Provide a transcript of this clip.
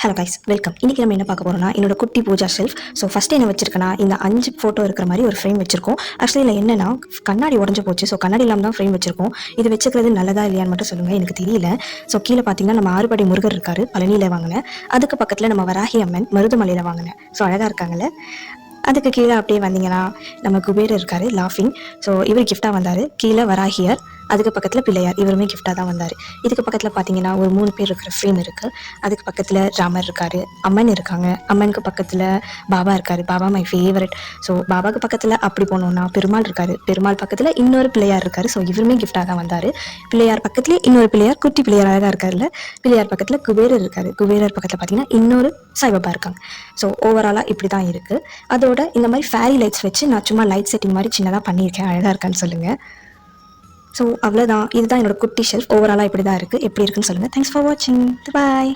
Hello guys, welcome. இன்றைக்கி நம்ம என்ன பார்க்க போகிறோம்னா, என்னோட குட்டி பூஜா ஷெல்ஃப். ஸோ ஃபஸ்ட்டு என்ன வச்சிருக்கேன்னா, இந்த 5 ஃபோட்டோ இருக்கிற மாதிரி ஒரு ஃப்ரேம் வச்சிருக்கோம். ஆக்சுவலி இதில் என்னன்னா, கண்ணாடி உடஞ்சி போச்சு. ஸோ கண்ணாடி இல்லாமல் தான் ஃப்ரேம் வச்சிருக்கோம். இது வச்சுக்கிறது நல்லதா இல்லையான்னு மட்டும் சொல்லுங்கள், எனக்கு தெரியல. ஸோ கீழே பார்த்தீங்கன்னா நம்ம ஆறுபடை முருகர் இருக்கார், பழனியில் வாங்கினேன். அதுக்கு பக்கத்தில் நம்ம வராகி அம்மன் மருதமலையில் வாங்கினேன். ஸோ அழகாக இருக்காங்கல்ல. அதுக்கு கீழே அப்படியே வந்தீங்கன்னா நம்ம குபேரர் இருக்கார், லாஃபிங். ஸோ இவர் கிஃப்டாக வந்தார். கீழே வராகியார், அதுக்கு பக்கத்தில் பிள்ளையார், இவருமே கிஃப்டாக தான் வந்தார். இதுக்கு பக்கத்தில் பார்த்தீங்கன்னா ஒரு 3 பேர் இருக்கிற ஃப்ரேம் இருக்குது. அதுக்கு பக்கத்தில் ராமர் இருக்கார், அம்மன் இருக்காங்க. அம்மனுக்கு பக்கத்தில் பாபா இருக்கார், பாபா மை ஃபேவரட். ஸோ பாபாவுக்கு பக்கத்தில் அப்படி போனோம்னா பெருமாள் இருக்கார், பெருமாள் பக்கத்தில் இன்னொரு பிள்ளையார் இருக்கார். ஸோ இவருமே கிஃப்டாக தான் வந்தார். பிள்ளையார் பக்கத்துலேயே இன்னொரு பிள்ளையார், குட்டி பிள்ளையார் அழகாக இருக்கார்ல. பிள்ளையார் பக்கத்தில் குபேரர் இருக்கார், குபேரர் பக்கத்தில் பார்த்தீங்கன்னா இன்னொரு சாய்பாபா இருக்காங்க. ஸோ ஓவராலாக இப்படி தான் இருக்குது. அதோட இந்த மாதிரி ஃபேரி லைட்ஸ் வச்சு நான் சும்மா லைட் செட்டிங் மாதிரி சின்னதாக பண்ணியிருக்கேன். அழகாக இருக்கான்னு சொல்லுங்கள். ஸோ அவ்வளோதான், இதுதான் என்னோட குட்டி ஷெல்ஃப். ஓவராலாக இப்படி தான் இருக்குது. எப்படி இருக்குன்னு சொல்லுங்கள். தேங்க்ஸ் ஃபார் வாட்சிங். பாய்.